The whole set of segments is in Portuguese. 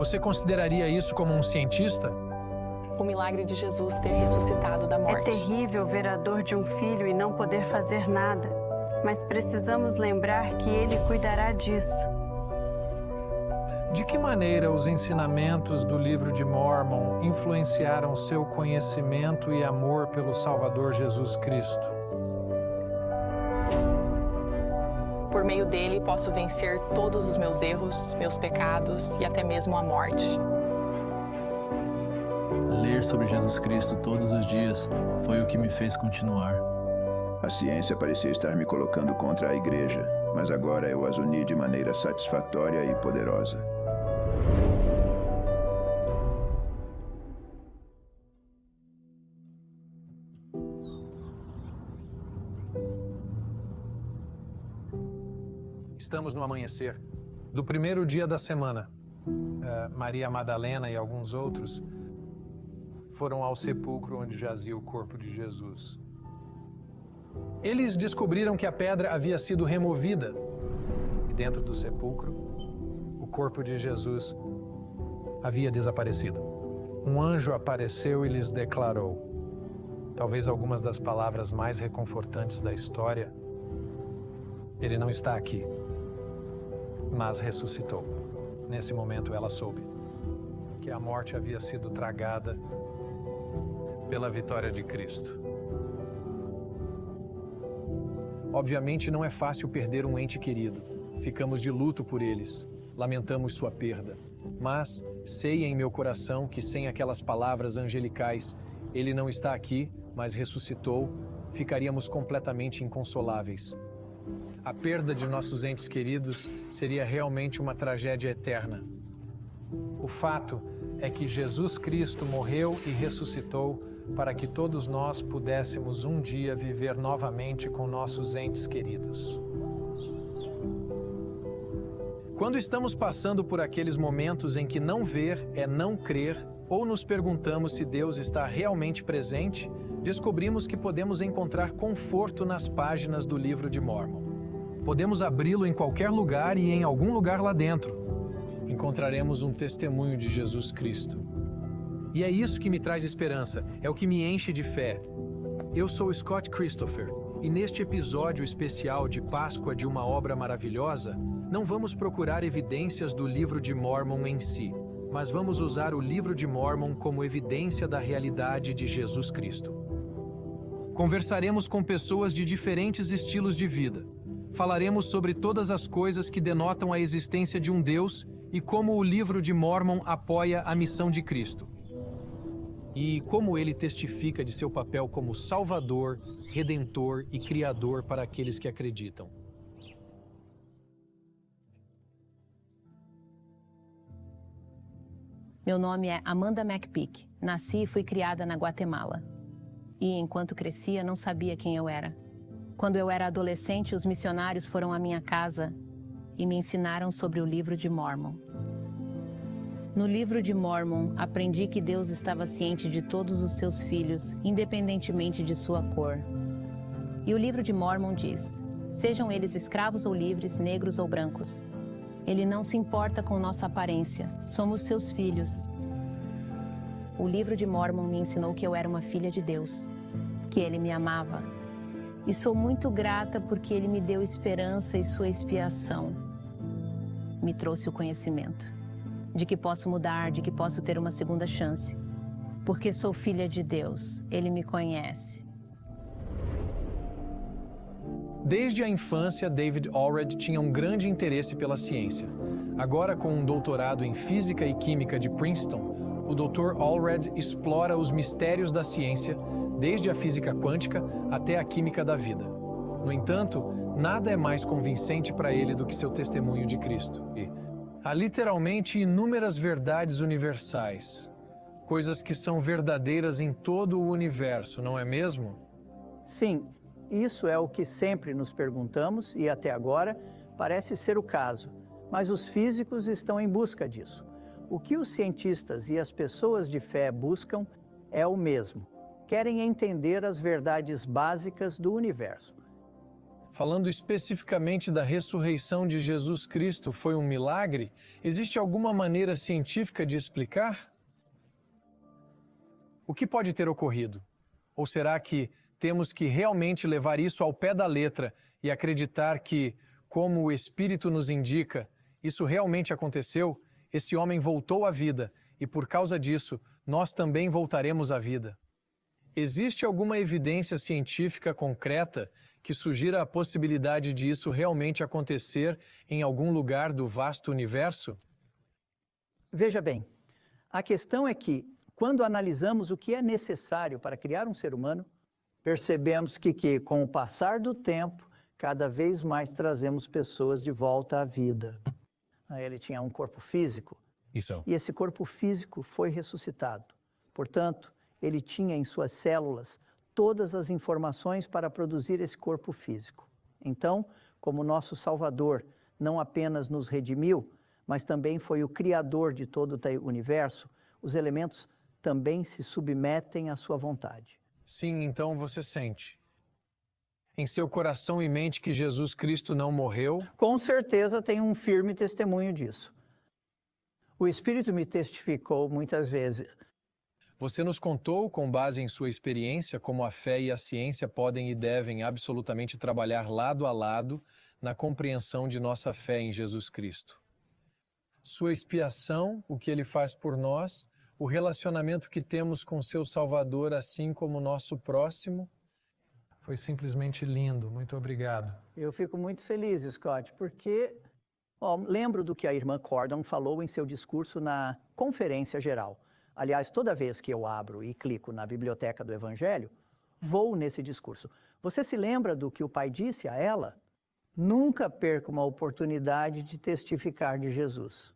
Você consideraria isso como um cientista? O milagre de Jesus ter ressuscitado da morte. É terrível ver a dor de um filho e não poder fazer nada, mas precisamos lembrar que Ele cuidará disso. De que maneira os ensinamentos do livro de Mórmon influenciaram seu conhecimento e amor pelo Salvador Jesus Cristo? Por meio dele, posso vencer todos os meus erros, meus pecados e até mesmo a morte. Ler sobre Jesus Cristo todos os dias foi o que me fez continuar. A ciência parecia estar me colocando contra a igreja, mas agora eu as uni de maneira satisfatória e poderosa. Estamos no amanhecer do primeiro dia da semana. Maria Madalena e alguns outros foram ao sepulcro onde jazia o corpo de Jesus. Eles descobriram que a pedra havia sido removida e dentro do sepulcro, o corpo de Jesus havia desaparecido. Um anjo apareceu e lhes declarou, talvez algumas das palavras mais reconfortantes da história: Ele não está aqui, mas ressuscitou. Nesse momento ela soube que a morte havia sido tragada pela vitória de Cristo. Obviamente não é fácil perder um ente querido. Ficamos de luto por eles, lamentamos sua perda. Mas sei em meu coração que sem aquelas palavras angelicais, Ele não está aqui, mas ressuscitou, ficaríamos completamente inconsoláveis. A perda de nossos entes queridos seria realmente uma tragédia eterna. O fato é que Jesus Cristo morreu e ressuscitou para que todos nós pudéssemos um dia viver novamente com nossos entes queridos. Quando estamos passando por aqueles momentos em que não ver é não crer, ou nos perguntamos se Deus está realmente presente, descobrimos que podemos encontrar conforto nas páginas do livro de Mórmon. Podemos abri-lo em qualquer lugar e em algum lugar lá dentro encontraremos um testemunho de Jesus Cristo. E é isso que me traz esperança, é o que me enche de fé. Eu sou Scott Christopher e neste episódio especial de Páscoa de uma obra maravilhosa, não vamos procurar evidências do livro de Mórmon em si, mas vamos usar o livro de Mórmon como evidência da realidade de Jesus Cristo. Conversaremos com pessoas de diferentes estilos de vida. Falaremos sobre todas as coisas que denotam a existência de um Deus e como o livro de Mórmon apoia a missão de Cristo. E como ele testifica de seu papel como Salvador, Redentor e Criador para aqueles que acreditam. Meu nome é Amanda McPeak. Nasci e fui criada na Guatemala. E enquanto crescia, não sabia quem eu era. Quando eu era adolescente, os missionários foram à minha casa e me ensinaram sobre o livro de Mórmon. No livro de Mórmon, aprendi que Deus estava ciente de todos os seus filhos, independentemente de sua cor. E o livro de Mórmon diz: sejam eles escravos ou livres, negros ou brancos. Ele não se importa com nossa aparência, somos seus filhos. O livro de Mórmon me ensinou que eu era uma filha de Deus, que Ele me amava. E sou muito grata porque Ele me deu esperança e sua expiação me trouxe o conhecimento de que posso mudar, de que posso ter uma segunda chance. Porque sou filha de Deus, Ele me conhece. Desde a infância, David Allred tinha um grande interesse pela ciência. Agora, com um doutorado em Física e Química de Princeton, o Dr. Allred explora os mistérios da ciência, desde a física quântica até a química da vida. No entanto, nada é mais convincente para ele do que seu testemunho de Cristo. Há literalmente inúmeras verdades universais, coisas que são verdadeiras em todo o universo, não é mesmo? Sim, isso é o que sempre nos perguntamos e até agora parece ser o caso, mas os físicos estão em busca disso. O que os cientistas e as pessoas de fé buscam é o mesmo. Querem entender as verdades básicas do universo. Falando especificamente da ressurreição de Jesus Cristo, foi um milagre? Existe alguma maneira científica de explicar? O que pode ter ocorrido? Ou será que temos que realmente levar isso ao pé da letra e acreditar que, como o Espírito nos indica, isso realmente aconteceu? Esse homem voltou à vida e, por causa disso, nós também voltaremos à vida. Existe alguma evidência científica concreta que sugira a possibilidade de isso realmente acontecer em algum lugar do vasto universo? Veja bem, a questão é que, quando analisamos o que é necessário para criar um ser humano, percebemos que com o passar do tempo, cada vez mais trazemos pessoas de volta à vida. Ele tinha um corpo físico, Isso. e esse corpo físico foi ressuscitado. Portanto, ele tinha em suas células todas as informações para produzir esse corpo físico. Então, como nosso Salvador não apenas nos redimiu, mas também foi o Criador de todo o universo, os elementos também se submetem à sua vontade. Sim, então você sente em seu coração e mente que Jesus Cristo não morreu? Com certeza tem um firme testemunho disso. O Espírito me testificou muitas vezes. Você nos contou, com base em sua experiência, como a fé e a ciência podem e devem absolutamente trabalhar lado a lado na compreensão de nossa fé em Jesus Cristo. Sua expiação, o que Ele faz por nós, o relacionamento que temos com seu Salvador, assim como nosso próximo. Foi simplesmente lindo. Muito obrigado. Eu fico muito feliz, Scott, porque lembro do que a irmã Cordon falou em seu discurso na Conferência Geral. Aliás, toda vez que eu abro e clico na Biblioteca do Evangelho, vou nesse discurso. Você se lembra do que o pai disse a ela? Nunca perca uma oportunidade de testificar de Jesus.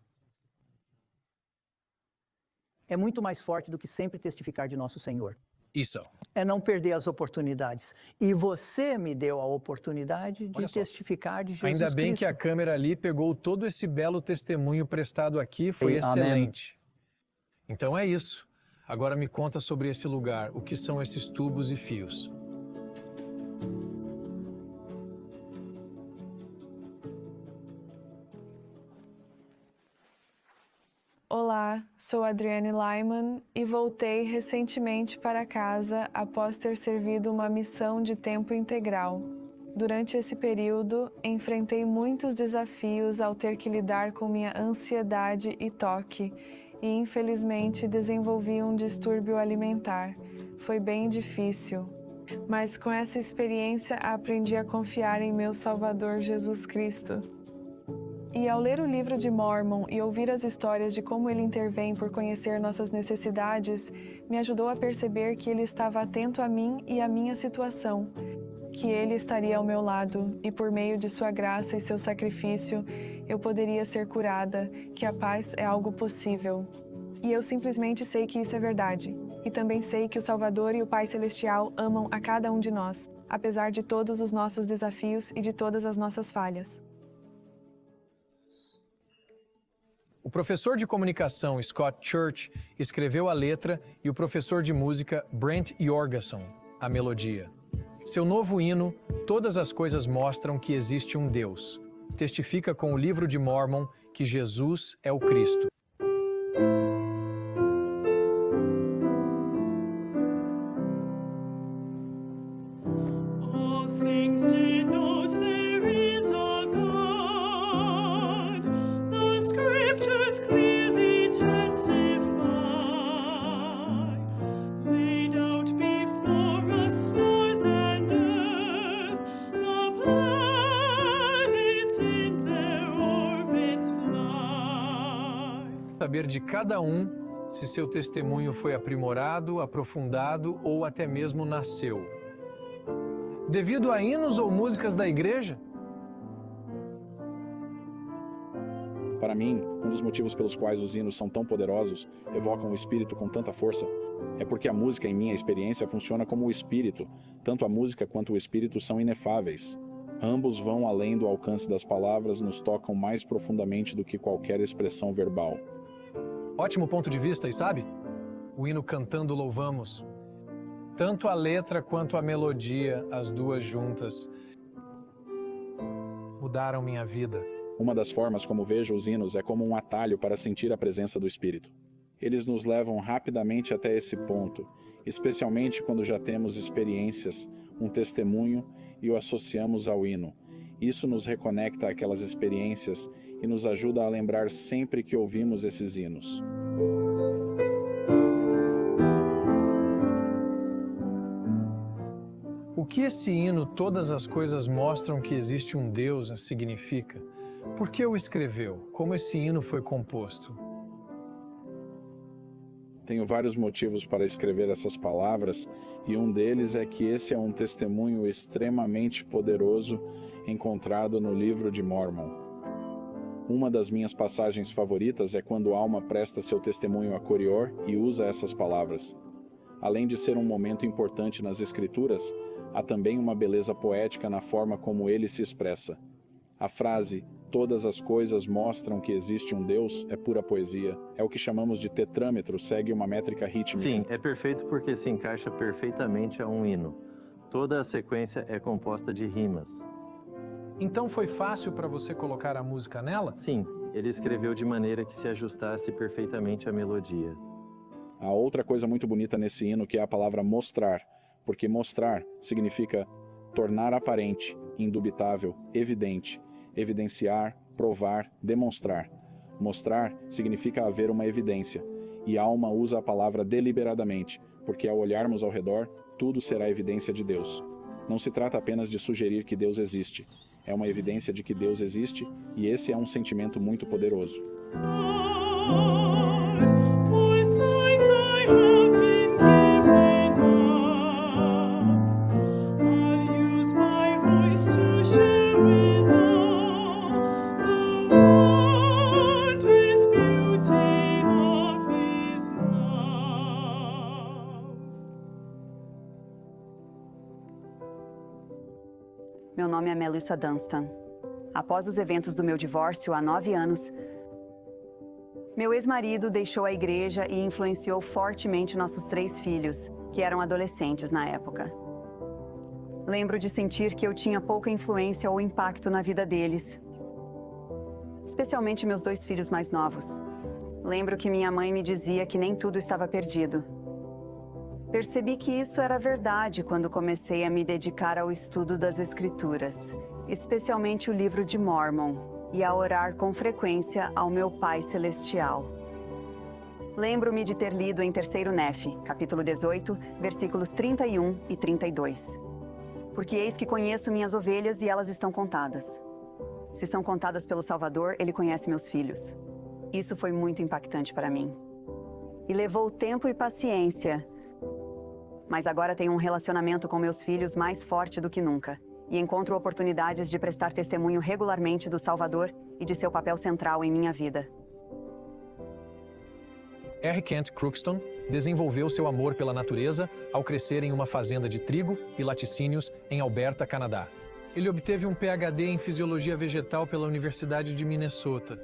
É muito mais forte do que sempre testificar de nosso Senhor. Isso. É não perder as oportunidades. E você me deu a oportunidade de testificar de Jesus Cristo. Ainda bem que a câmera ali pegou todo esse belo testemunho prestado aqui, foi excelente. Amém. Então é isso. Agora me conta sobre esse lugar, o que são esses tubos e fios. Olá, sou Adriane Lyman e voltei recentemente para casa após ter servido uma missão de tempo integral. Durante esse período, enfrentei muitos desafios ao ter que lidar com minha ansiedade e toque, e infelizmente desenvolvi um distúrbio alimentar. Foi bem difícil. Mas com essa experiência aprendi a confiar em meu Salvador Jesus Cristo. E ao ler o livro de Mormon e ouvir as histórias de como ele intervém por conhecer nossas necessidades, me ajudou a perceber que ele estava atento a mim e à minha situação, que ele estaria ao meu lado e por meio de sua graça e seu sacrifício, eu poderia ser curada, que a paz é algo possível. E eu simplesmente sei que isso é verdade. E também sei que o Salvador e o Pai Celestial amam a cada um de nós, apesar de todos os nossos desafios e de todas as nossas falhas. O professor de comunicação Scott Church escreveu a letra e o professor de música Brent Jorgensen a melodia. Seu novo hino, Todas as Coisas Mostram que Existe um Deus, testifica com o livro de Mormon que Jesus é o Cristo. Saber de cada um se seu testemunho foi aprimorado, aprofundado ou até mesmo nasceu. Devido a hinos ou músicas da igreja? Para mim, um dos motivos pelos quais os hinos são tão poderosos, evocam o Espírito com tanta força, é porque a música, em minha experiência, funciona como o Espírito. Tanto a música quanto o Espírito são inefáveis. Ambos vão além do alcance das palavras, nos tocam mais profundamente do que qualquer expressão verbal. Ótimo ponto de vista, e sabe? O hino Cantando Louvamos. Tanto a letra quanto a melodia, as duas juntas. mudaram minha vida. Uma das formas como vejo os hinos é como um atalho para sentir a presença do Espírito. Eles nos levam rapidamente até esse ponto, especialmente quando já temos experiências, um testemunho e o associamos ao hino. Isso nos reconecta àquelas experiências e nos ajuda a lembrar sempre que ouvimos esses hinos. O que esse hino Todas as Coisas Mostram que Existe um Deus significa? Por que o escreveu? Como esse hino foi composto? Tenho vários motivos para escrever essas palavras, e um deles é que esse é um testemunho extremamente poderoso encontrado no livro de Mórmon. Uma das minhas passagens favoritas é quando Alma presta seu testemunho a Corior e usa essas palavras. Além de ser um momento importante nas Escrituras, há também uma beleza poética na forma como ele se expressa. A frase "Todas as coisas mostram que existe um Deus" é pura poesia. É o que chamamos de tetrâmetro, segue uma métrica rítmica. Sim, é perfeito porque se encaixa perfeitamente a um hino. Toda a sequência é composta de rimas. Então foi fácil para você colocar a música nela? Sim, ele escreveu de maneira que se ajustasse perfeitamente à melodia. Há outra coisa muito bonita nesse hino que é a palavra mostrar, porque mostrar significa tornar aparente, indubitável, evidente, evidenciar, provar, demonstrar. Mostrar significa haver uma evidência, e Alma usa a palavra deliberadamente, porque ao olharmos ao redor, tudo será evidência de Deus. Não se trata apenas de sugerir que Deus existe. É uma evidência de que Deus existe, e esse é um sentimento muito poderoso. Meu nome é Melissa Dunstan. Após os eventos do meu divórcio há 9 anos, meu ex-marido deixou a igreja e influenciou fortemente nossos 3 filhos, que eram adolescentes na época. Lembro de sentir que eu tinha pouca influência ou impacto na vida deles, especialmente meus 2 filhos mais novos. Lembro que minha mãe me dizia que nem tudo estava perdido. Percebi que isso era verdade quando comecei a me dedicar ao estudo das Escrituras, especialmente o livro de Mórmon, e a orar com frequência ao meu Pai Celestial. Lembro-me de ter lido em 3º Nefe, capítulo 18, versículos 31 e 32. Porque eis que conheço minhas ovelhas e elas estão contadas. Se são contadas pelo Salvador, ele conhece meus filhos. Isso foi muito impactante para mim. E levou tempo e paciência, mas agora tenho um relacionamento com meus filhos mais forte do que nunca, e encontro oportunidades de prestar testemunho regularmente do Salvador e de seu papel central em minha vida. R. Kent Crookston desenvolveu seu amor pela natureza ao crescer em uma fazenda de trigo e laticínios em Alberta, Canadá. Ele obteve um PhD em Fisiologia Vegetal pela Universidade de Minnesota.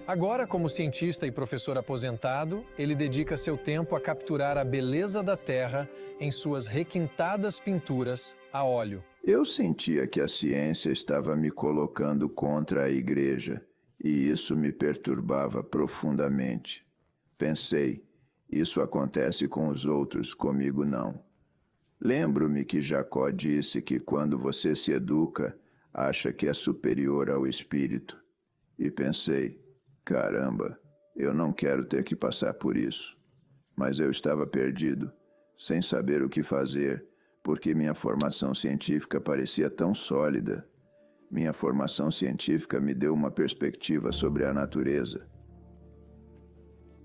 Agora, como cientista e professor aposentado, ele dedica seu tempo a capturar a beleza da terra em suas requintadas pinturas a óleo. Eu sentia que a ciência estava me colocando contra a igreja, e isso me perturbava profundamente. Pensei, isso acontece com os outros, comigo não. Lembro-me que Jacó disse que quando você se educa, acha que é superior ao espírito. E pensei, caramba, eu não quero ter que passar por isso. Mas eu estava perdido, sem saber o que fazer, porque minha formação científica parecia tão sólida. Minha formação científica me deu uma perspectiva sobre a natureza.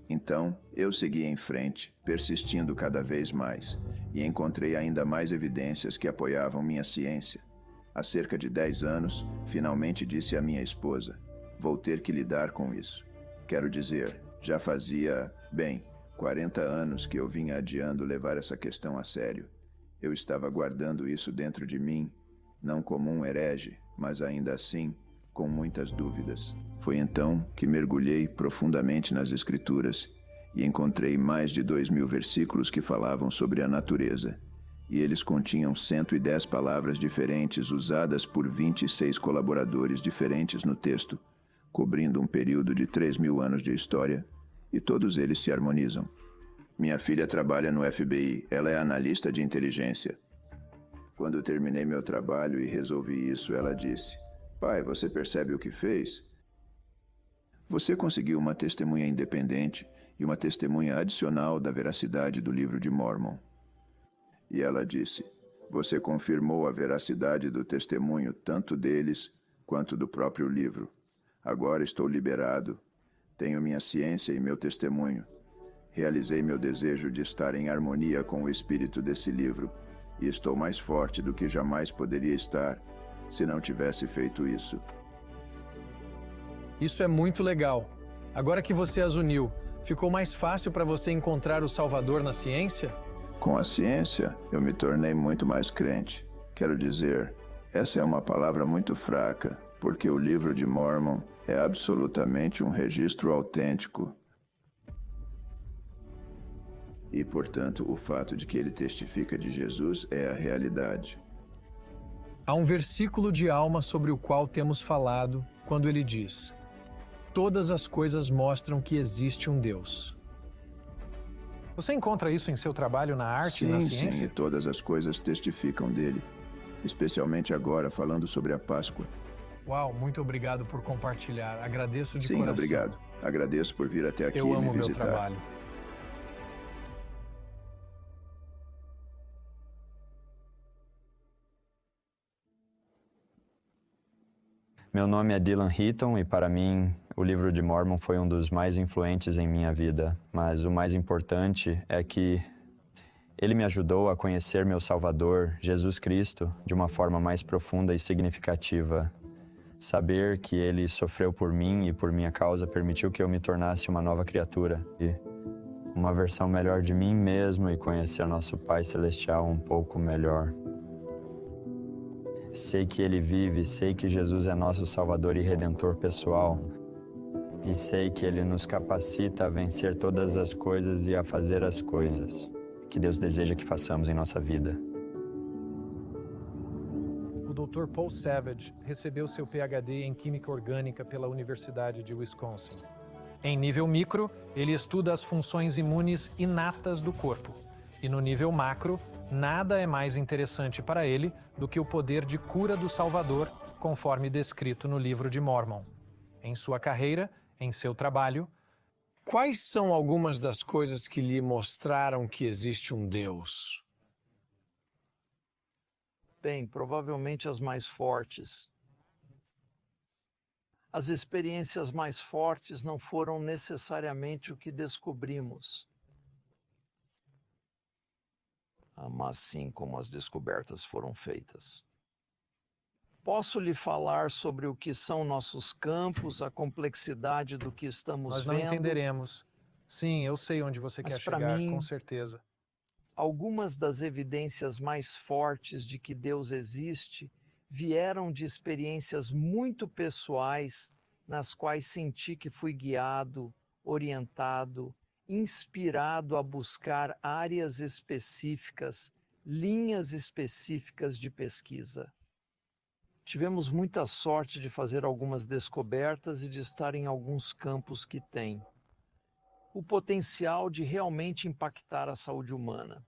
Então, eu segui em frente, persistindo cada vez mais, e encontrei ainda mais evidências que apoiavam minha ciência. Há cerca de 10 anos, finalmente disse à minha esposa, vou ter que lidar com isso. Quero dizer, já fazia, 40 anos que eu vinha adiando levar essa questão a sério. Eu estava guardando isso dentro de mim, não como um herege, mas ainda assim, com muitas dúvidas. Foi então que mergulhei profundamente nas Escrituras e encontrei mais de 2.000 versículos que falavam sobre a natureza. e eles continham 110 palavras diferentes usadas por 26 colaboradores diferentes no texto, cobrindo um período de 3.000 anos de história, e todos eles se harmonizam. Minha filha trabalha no FBI, ela é analista de inteligência. Quando terminei meu trabalho e resolvi isso, ela disse: "Pai, você percebe o que fez? Você conseguiu uma testemunha independente e uma testemunha adicional da veracidade do livro de Mórmon." E ela disse: "Você confirmou a veracidade do testemunho tanto deles quanto do próprio livro. Agora estou liberado. Tenho minha ciência e meu testemunho. Realizei meu desejo de estar em harmonia com o espírito desse livro, e estou mais forte do que jamais poderia estar se não tivesse feito isso." Isso é muito legal. Agora que você as uniu, ficou mais fácil para você encontrar o Salvador na ciência? Com a ciência, eu me tornei muito mais crente. Quero dizer, essa é uma palavra muito fraca, porque o livro de Mórmon é absolutamente um registro autêntico. E, portanto, o fato de que ele testifica de Jesus é a realidade. Há um versículo de alma sobre o qual temos falado quando ele diz: "Todas as coisas mostram que existe um Deus." Você encontra isso em seu trabalho na arte e na ciência? Sim, e todas as coisas testificam dele, especialmente agora, falando sobre a Páscoa. Uau, muito obrigado por compartilhar. Agradeço de coração. Sim, obrigado. Agradeço por vir até aqui Eu e amo me meu visitar. trabalho. Meu nome é Dylan Heaton e, para mim, o livro de Mórmon foi um dos mais influentes em minha vida. Mas o mais importante é que ele me ajudou a conhecer meu Salvador, Jesus Cristo, de uma forma mais profunda e significativa. Saber que ele sofreu por mim e por minha causa permitiu que eu me tornasse uma nova criatura e uma versão melhor de mim mesmo, e conhecer nosso Pai Celestial um pouco melhor. Sei que ele vive, sei que Jesus é nosso Salvador e Redentor pessoal. E sei que ele nos capacita a vencer todas as coisas e a fazer as coisas que Deus deseja que façamos em nossa vida. O Dr. Paul Savage recebeu seu PhD em Química Orgânica pela Universidade de Wisconsin. Em nível micro, ele estuda as funções imunes inatas do corpo. E no nível macro, nada é mais interessante para ele do que o poder de cura do Salvador, conforme descrito no livro de Mórmon. Em sua carreira, em seu trabalho, quais são algumas das coisas que lhe mostraram que existe um Deus? Bem, provavelmente as mais fortes. As experiências mais fortes não foram necessariamente o que descobrimos, mas sim como as descobertas foram feitas. Posso lhe falar sobre o que são nossos campos, a complexidade do que estamos vendo? Nós não entenderemos. Sim, eu sei onde você quer chegar, com certeza. Algumas das evidências mais fortes de que Deus existe vieram de experiências muito pessoais, nas quais senti que fui guiado, orientado, inspirado a buscar áreas específicas, linhas específicas de pesquisa. Tivemos muita sorte de fazer algumas descobertas e de estar em alguns campos que têm o potencial de realmente impactar a saúde humana.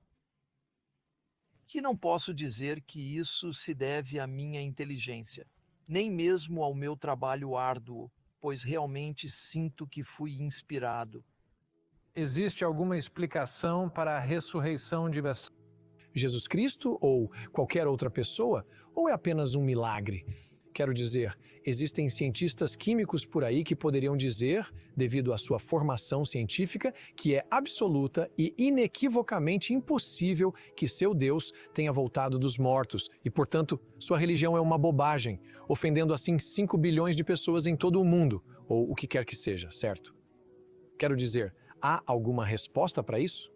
Que não posso dizer que isso se deve à minha inteligência, nem mesmo ao meu trabalho árduo, pois realmente sinto que fui inspirado. Existe alguma explicação para a ressurreição de Jesus Cristo ou qualquer outra pessoa? Ou é apenas um milagre? Quero dizer, existem cientistas químicos por aí que poderiam dizer, devido à sua formação científica, que é absoluta e inequivocamente impossível que seu Deus tenha voltado dos mortos e, portanto, sua religião é uma bobagem, ofendendo assim 5 bilhões de pessoas em todo o mundo, ou o que quer que seja, certo? Quero dizer, há alguma resposta para isso?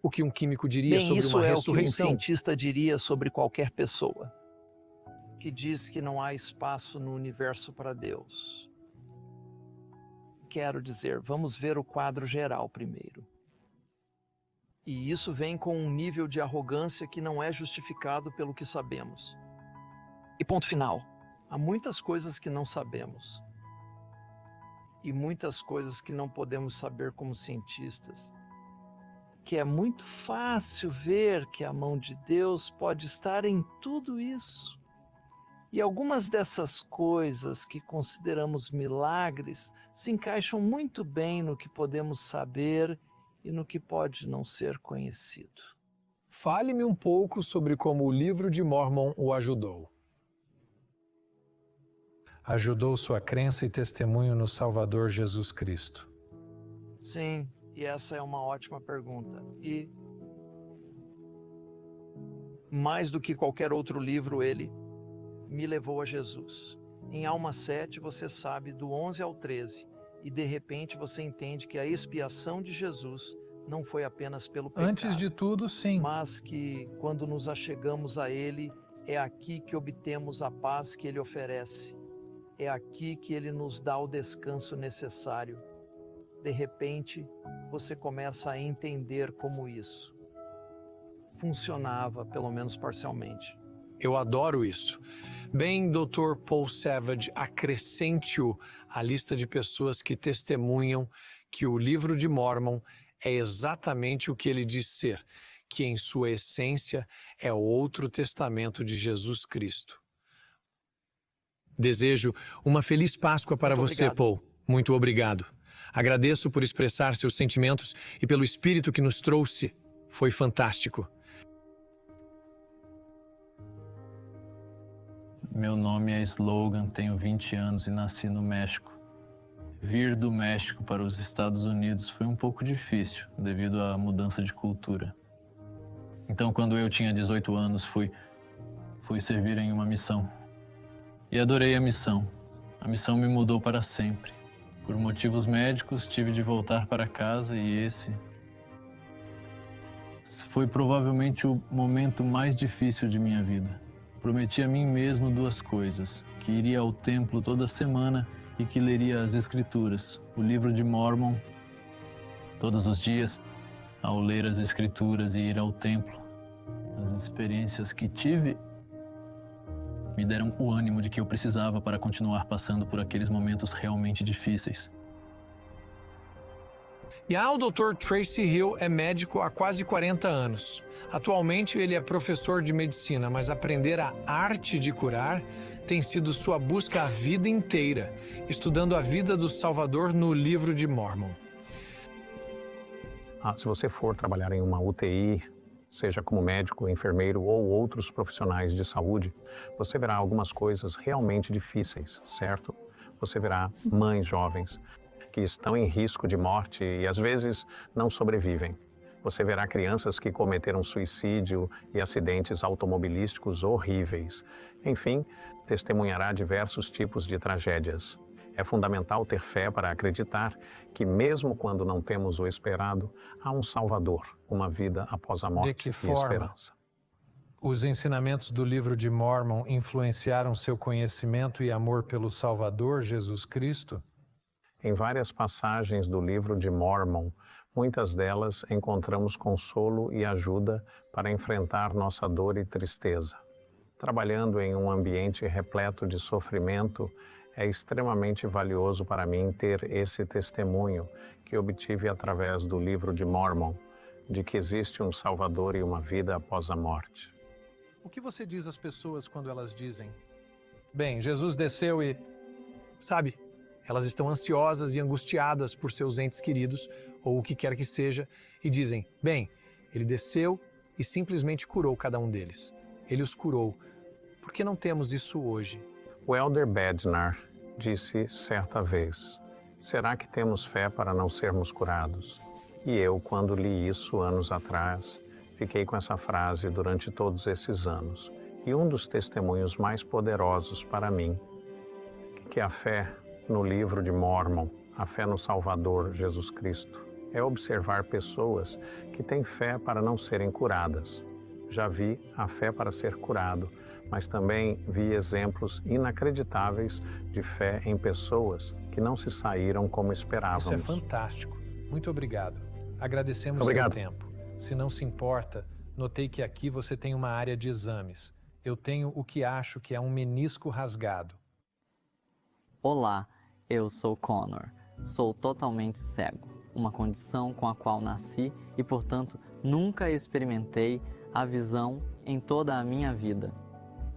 O que um químico diria sobre uma ressurreição? Bem, isso é o que um cientista diria sobre qualquer pessoa que diz que não há espaço no universo para Deus. Quero dizer, vamos ver o quadro geral primeiro. E isso vem com um nível de arrogância que não é justificado pelo que sabemos. E ponto final. Há muitas coisas que não sabemos. E muitas coisas que não podemos saber como cientistas. Que é muito fácil ver que a mão de Deus pode estar em tudo isso. E algumas dessas coisas que consideramos milagres se encaixam muito bem no que podemos saber e no que pode não ser conhecido. Fale-me um pouco sobre como o livro de Mórmon o ajudou. Ajudou sua crença e testemunho no Salvador Jesus Cristo. Sim, e essa é uma ótima pergunta. E mais do que qualquer outro livro, ele me levou a Jesus. Em Alma 7, você sabe do 11 ao 13, e de repente você entende que a expiação de Jesus não foi apenas pelo pecado. Antes de tudo, sim. Mas que quando nos achegamos a Ele, é aqui que obtemos a paz que Ele oferece. É aqui que Ele nos dá o descanso necessário. De repente, você começa a entender como isso funcionava, pelo menos parcialmente. Eu adoro isso. Bem, Dr. Paul Savage, acrescente-o à lista de pessoas que testemunham que o livro de Mórmon é exatamente o que ele diz ser, que em sua essência é outro testamento de Jesus Cristo. Desejo uma feliz Páscoa para você, Paul. Muito obrigado. Agradeço por expressar seus sentimentos e pelo espírito que nos trouxe. Foi fantástico. Meu nome é Slogan, tenho 20 anos e nasci no México. Vir do México para os Estados Unidos foi um pouco difícil, devido à mudança de cultura. Então, quando eu tinha 18 anos, fui servir em uma missão. E adorei a missão. A missão me mudou para sempre. Por motivos médicos, tive de voltar para casa e esse foi provavelmente o momento mais difícil de minha vida. Prometi a mim mesmo duas coisas, que iria ao templo toda semana e que leria as Escrituras, o livro de Mórmon, todos os dias, ao ler as Escrituras e ir ao templo. As experiências que tive me deram o ânimo de que eu precisava para continuar passando por aqueles momentos realmente difíceis. E o Dr. Tracy Hill é médico há quase 40 anos. Atualmente ele é professor de medicina, mas aprender a arte de curar tem sido sua busca a vida inteira, estudando a vida do Salvador no livro de Mórmon. Se você for trabalhar em uma UTI, seja como médico, enfermeiro ou outros profissionais de saúde, você verá algumas coisas realmente difíceis, certo? Você verá mães jovens que estão em risco de morte e às vezes não sobrevivem. Você verá crianças que cometeram suicídio e acidentes automobilísticos horríveis. Enfim, testemunhará diversos tipos de tragédias. É fundamental ter fé para acreditar que mesmo quando não temos o esperado, há um Salvador, uma vida após a morte. De que e forma esperança. Os ensinamentos do livro de Mórmon influenciaram seu conhecimento e amor pelo Salvador, Jesus Cristo? Em várias passagens do livro de Mórmon, muitas delas encontramos consolo e ajuda para enfrentar nossa dor e tristeza. Trabalhando em um ambiente repleto de sofrimento, é extremamente valioso para mim ter esse testemunho que obtive através do livro de Mórmon, de que existe um Salvador e uma vida após a morte. O que você diz às pessoas quando elas dizem: bem, Jesus desceu e... Sabe, elas estão ansiosas e angustiadas por seus entes queridos, ou o que quer que seja, e dizem: bem, ele desceu e simplesmente curou cada um deles. Ele os curou. Por que não temos isso hoje? O Elder Bednar disse certa vez: será que temos fé para não sermos curados? E eu, quando li isso anos atrás, fiquei com essa frase durante todos esses anos. E um dos testemunhos mais poderosos para mim, que a fé no livro de Mórmon, a fé no Salvador Jesus Cristo, é observar pessoas que têm fé para não serem curadas. Já vi a fé para ser curado, mas também vi exemplos inacreditáveis de fé em pessoas que não se saíram como esperávamos. Isso é fantástico. Muito obrigado. Agradecemos Obrigado. seu tempo. Se não se importa, notei que aqui você tem uma área de exames. Eu tenho o que acho que é um menisco rasgado. Olá, eu sou Connor. Sou totalmente cego, uma condição com a qual nasci e, portanto, nunca experimentei a visão em toda a minha vida.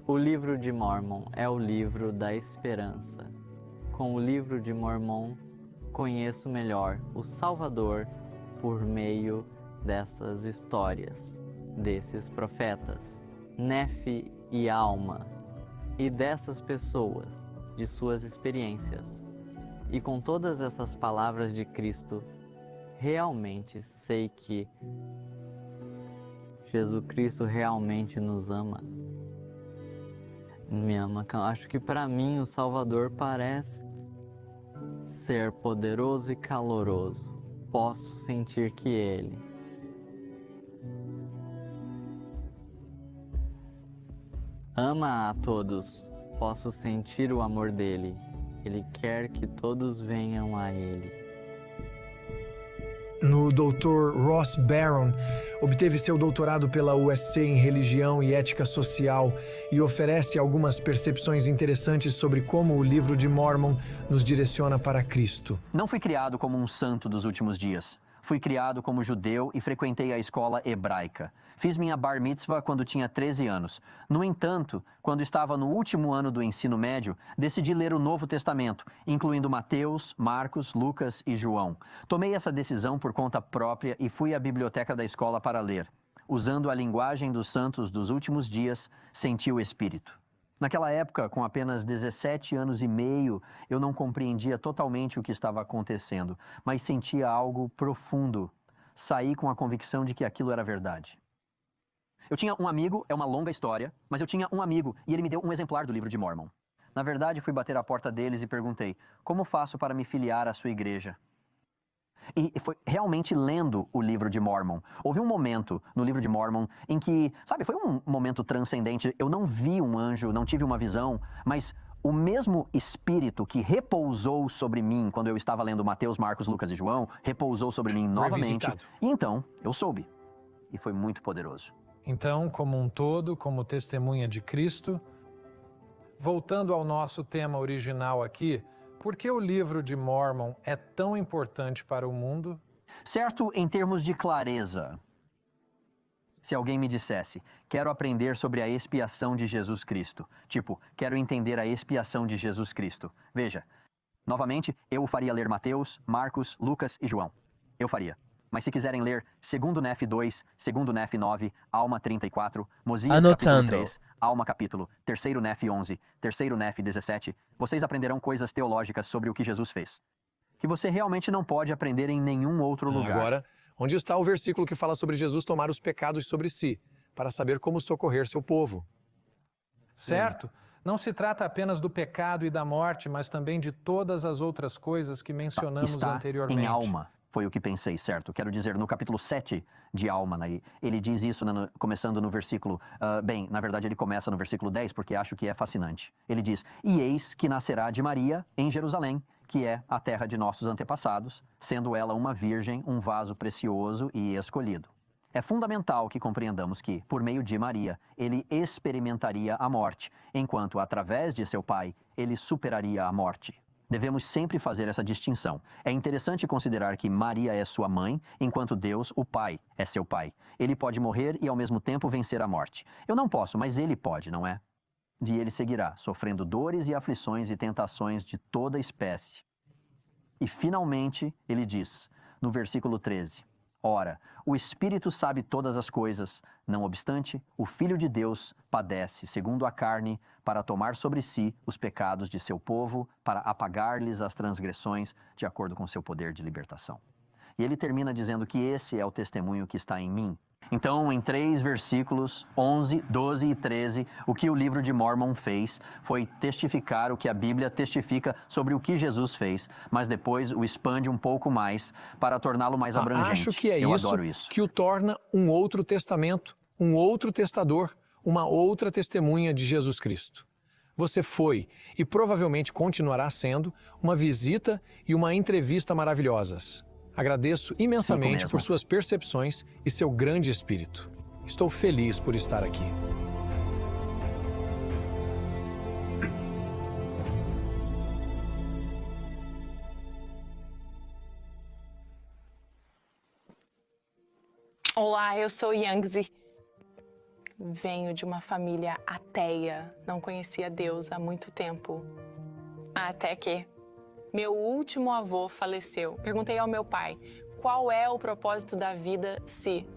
O livro de Mormon é o livro da esperança. Com o livro de Mormon, conheço melhor o Salvador por meio dessas histórias, desses profetas, Nefe e Alma, e dessas pessoas, de suas experiências. E com todas essas palavras de Cristo, realmente sei que Jesus Cristo realmente nos ama. Me ama. Acho que para mim o Salvador parece ser poderoso e caloroso. Posso sentir que Ele ama a todos. Posso sentir o amor dele. Ele quer que todos venham a Ele. No Dr. Ross Barron, obteve seu doutorado pela USC em Religião e Ética Social e oferece algumas percepções interessantes sobre como o livro de Mormon nos direciona para Cristo. Não fui criado como um santo dos últimos dias. Fui criado como judeu e frequentei a escola hebraica. Fiz minha bar mitzvah quando tinha 13 anos. No entanto, quando estava no último ano do ensino médio, decidi ler o Novo Testamento, incluindo Mateus, Marcos, Lucas e João. Tomei essa decisão por conta própria e fui à biblioteca da escola para ler. Usando a linguagem dos santos dos últimos dias, senti o Espírito. Naquela época, com apenas 17 anos e meio, eu não compreendia totalmente o que estava acontecendo, mas sentia algo profundo. Saí com a convicção de que aquilo era verdade. Eu tinha um amigo, é uma longa história, mas eu tinha um amigo e ele me deu um exemplar do livro de Mormon. Na verdade, fui bater à porta deles e perguntei, como faço para me filiar à sua igreja? E foi realmente lendo o livro de Mormon. Houve um momento no livro de Mormon em que, sabe, foi um momento transcendente. Eu não vi um anjo, não tive uma visão, mas o mesmo Espírito que repousou sobre mim quando eu estava lendo Mateus, Marcos, Lucas e João, repousou sobre mim novamente. E então, eu soube. E foi muito poderoso. Então, como um todo, como testemunha de Cristo, voltando ao nosso tema original aqui, por que o livro de Mormon é tão importante para o mundo? Certo, em termos de clareza. Se alguém me dissesse, quero aprender sobre a expiação de Jesus Cristo. Tipo, quero entender a expiação de Jesus Cristo. Veja, novamente, eu o faria ler Mateus, Marcos, Lucas e João. Eu faria. Mas se quiserem ler 2 Nef 2, 2 Nef 9, Alma 34, Mosias capítulo 3, Alma capítulo, 3 Nef 11, 3 Nef 17, vocês aprenderão coisas teológicas sobre o que Jesus fez. Que você realmente não pode aprender em nenhum outro lugar. Agora, onde está o versículo que fala sobre Jesus tomar os pecados sobre si, para saber como socorrer seu povo? Certo? Não se trata apenas do pecado e da morte, mas também de todas as outras coisas que mencionamos anteriormente. Em Alma. Foi o que pensei, certo? Quero dizer, no capítulo 7 de Alma, ele diz isso começando no versículo... na verdade ele começa no versículo 10, porque acho que é fascinante. Ele diz, e eis que nascerá de Maria em Jerusalém, que é a terra de nossos antepassados, sendo ela uma virgem, um vaso precioso e escolhido. É fundamental que compreendamos que, por meio de Maria, ele experimentaria a morte, enquanto, através de seu pai, ele superaria a morte. Devemos sempre fazer essa distinção. É interessante considerar que Maria é sua mãe, enquanto Deus, o Pai, é seu pai. Ele pode morrer e, ao mesmo tempo, vencer a morte. Eu não posso, mas ele pode, não é? E ele seguirá, sofrendo dores e aflições e tentações de toda espécie. E, finalmente, ele diz, no versículo 13, ora, o Espírito sabe todas as coisas, não obstante, o Filho de Deus padece, segundo a carne, para tomar sobre si os pecados de seu povo, para apagar-lhes as transgressões, de acordo com seu poder de libertação. E ele termina dizendo que esse é o testemunho que está em mim. Então, em 3 versículos, 11, 12 e 13, o que o livro de Mormon fez foi testificar o que a Bíblia testifica sobre o que Jesus fez, mas depois o expande um pouco mais para torná-lo mais abrangente. Acho que é Eu adoro isso que o torna um outro testamento, um outro testador, uma outra testemunha de Jesus Cristo. Você foi, e provavelmente continuará sendo, uma visita e uma entrevista maravilhosas. Agradeço imensamente mesmo. por suas percepções e seu grande espírito. Estou feliz por estar aqui. Olá, eu sou Yangzi. Venho de uma família ateia, não conhecia Deus há muito tempo. Até que meu último avô faleceu. Perguntei ao meu pai, qual é o propósito da vida se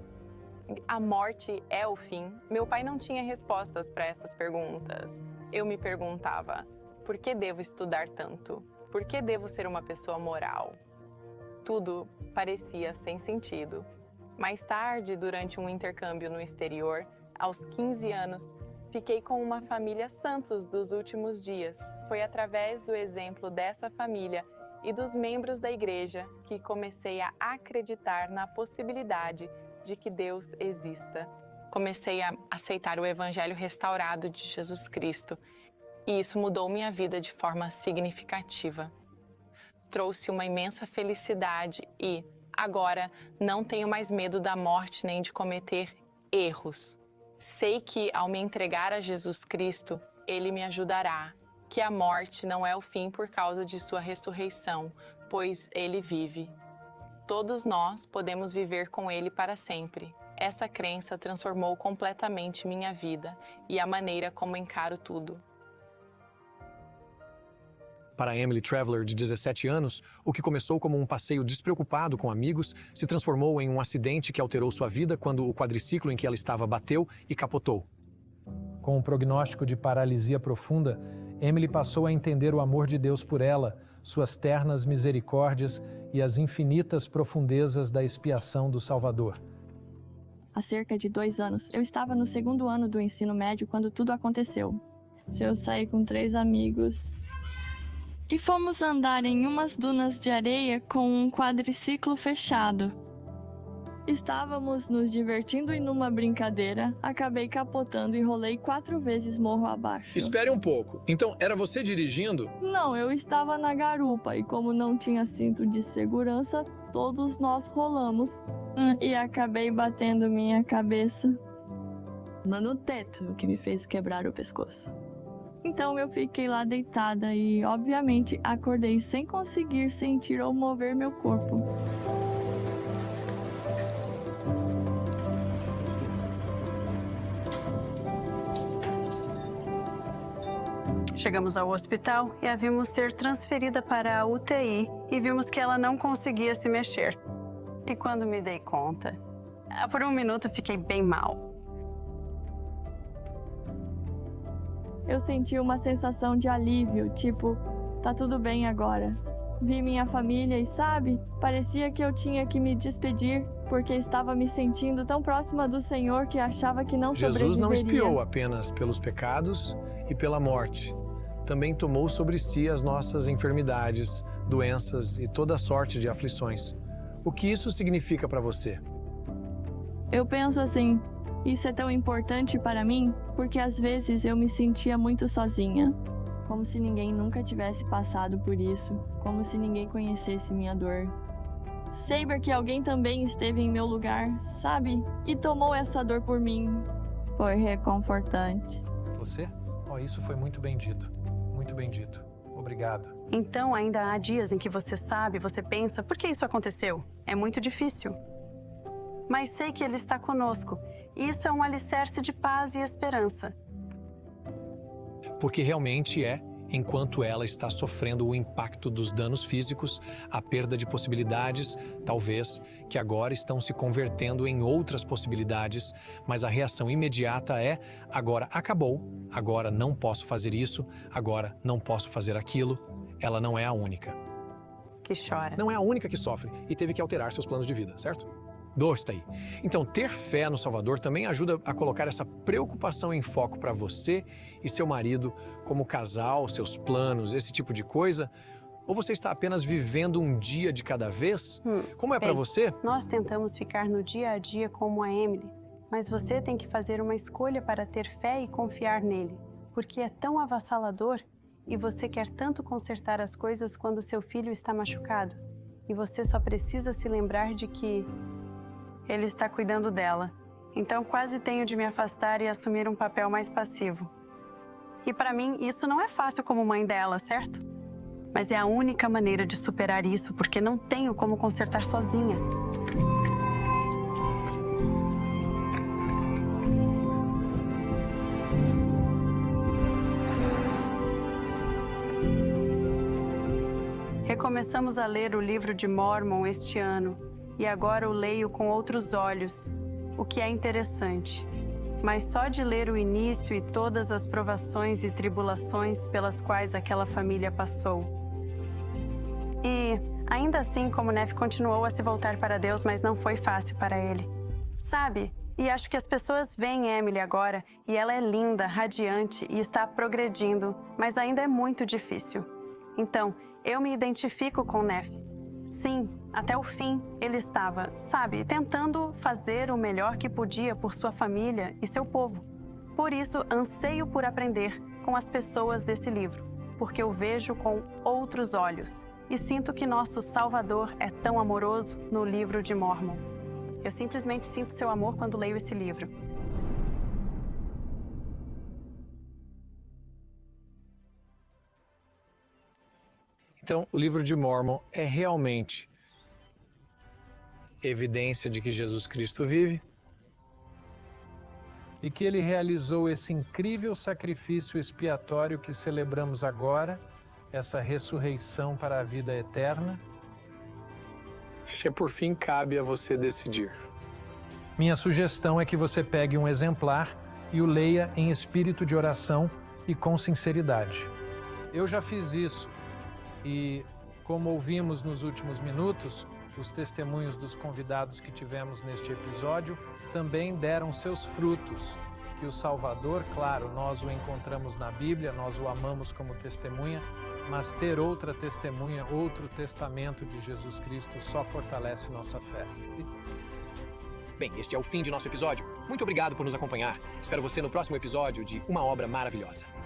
a morte é o fim? Meu pai não tinha respostas para essas perguntas. Eu me perguntava, por que devo estudar tanto? Por que devo ser uma pessoa moral? Tudo parecia sem sentido. Mais tarde, durante um intercâmbio no exterior, aos 15 anos, fiquei com uma família Santos dos últimos dias. Foi através do exemplo dessa família e dos membros da igreja que comecei a acreditar na possibilidade de que Deus exista. Comecei a aceitar o evangelho restaurado de Jesus Cristo e isso mudou minha vida de forma significativa. Trouxe uma imensa felicidade e, agora, não tenho mais medo da morte nem de cometer erros. Sei que, ao me entregar a Jesus Cristo, Ele me ajudará, que a morte não é o fim por causa de sua ressurreição, pois Ele vive. Todos nós podemos viver com Ele para sempre. Essa crença transformou completamente minha vida e a maneira como encaro tudo. Para Emily Traveler, de 17 anos, o que começou como um passeio despreocupado com amigos se transformou em um acidente que alterou sua vida quando o quadriciclo em que ela estava bateu e capotou. Com um prognóstico de paralisia profunda, Emily passou a entender o amor de Deus por ela, suas ternas misericórdias e as infinitas profundezas da expiação do Salvador. Há cerca de 2 anos, eu estava no 2º ano do ensino médio quando tudo aconteceu. Eu saí com 3 amigos e fomos andar em umas dunas de areia com um quadriciclo fechado. Estávamos nos divertindo em uma brincadeira, acabei capotando e rolei 4 vezes morro abaixo. Espere um pouco. Então, era você dirigindo? Não, eu estava na garupa e como não tinha cinto de segurança, todos nós rolamos e acabei batendo minha cabeça no teto, o que me fez quebrar o pescoço. Então eu fiquei lá deitada e, obviamente, acordei sem conseguir sentir ou mover meu corpo. Chegamos ao hospital e a vimos ser transferida para a UTI e vimos que ela não conseguia se mexer. E quando me dei conta, por um minuto fiquei bem mal. Eu senti uma sensação de alívio, tipo, tá tudo bem agora. Vi minha família e, sabe, parecia que eu tinha que me despedir porque estava me sentindo tão próxima do Senhor que achava que não sobreviveria. Jesus não expiou apenas pelos pecados e pela morte. Também tomou sobre si as nossas enfermidades, doenças e toda sorte de aflições. O que isso significa para você? Eu penso assim, isso é tão importante para mim porque às vezes eu me sentia muito sozinha. Como se ninguém nunca tivesse passado por isso, como se ninguém conhecesse minha dor. Saber que alguém também esteve em meu lugar, sabe? E tomou essa dor por mim. Foi reconfortante. Você? Isso foi muito bem dito. Muito bem dito. Obrigado. Então ainda há dias em que você sabe, você pensa, por que isso aconteceu? É muito difícil. Mas sei que Ele está conosco. E isso é um alicerce de paz e esperança. Porque realmente é, enquanto ela está sofrendo o impacto dos danos físicos, a perda de possibilidades, talvez, que agora estão se convertendo em outras possibilidades, mas a reação imediata é, agora acabou, agora não posso fazer isso, agora não posso fazer aquilo. Ela não é a única. Que chora. Não é a única que sofre e teve que alterar seus planos de vida, certo? Dostoiévski. Então, ter fé no Salvador também ajuda a colocar essa preocupação em foco para você e seu marido, como casal, seus planos, esse tipo de coisa? Ou você está apenas vivendo um dia de cada vez? Como é para você? Nós tentamos ficar no dia a dia como a Emily, mas você tem que fazer uma escolha para ter fé e confiar nele, porque é tão avassalador e você quer tanto consertar as coisas quando seu filho está machucado. e você só precisa se lembrar de que Ele está cuidando dela. Então quase tenho de me afastar e assumir um papel mais passivo. E para mim, isso não é fácil como mãe dela, certo? Mas é a única maneira de superar isso, porque não tenho como consertar sozinha. Recomeçamos a ler o livro de Mórmon este ano, e agora o leio com outros olhos, o que é interessante. Mas só de ler o início e todas as provações e tribulações pelas quais aquela família passou. E, ainda assim, como Neff continuou a se voltar para Deus, mas não foi fácil para ele. Sabe, e acho que as pessoas veem Emily agora, e ela é linda, radiante e está progredindo, mas ainda é muito difícil. Então, eu me identifico com Neff. Sim, até o fim, ele estava, sabe, tentando fazer o melhor que podia por sua família e seu povo. Por isso, anseio por aprender com as pessoas desse livro, porque eu vejo com outros olhos e sinto que nosso Salvador é tão amoroso no livro de Mórmon. Eu simplesmente sinto seu amor quando leio esse livro. Então, o livro de Mórmon é realmente evidência de que Jesus Cristo vive e que ele realizou esse incrível sacrifício expiatório que celebramos agora, essa ressurreição para a vida eterna. E por fim, cabe a você decidir. Minha sugestão é que você pegue um exemplar e o leia em espírito de oração e com sinceridade. Eu já fiz isso. E, como ouvimos nos últimos minutos, os testemunhos dos convidados que tivemos neste episódio também deram seus frutos. Que o Salvador, claro, nós o encontramos na Bíblia, nós o amamos como testemunha, mas ter outra testemunha, outro testamento de Jesus Cristo só fortalece nossa fé. Bem, este é o fim de nosso episódio. Muito obrigado por nos acompanhar. Espero você no próximo episódio de Uma Obra Maravilhosa.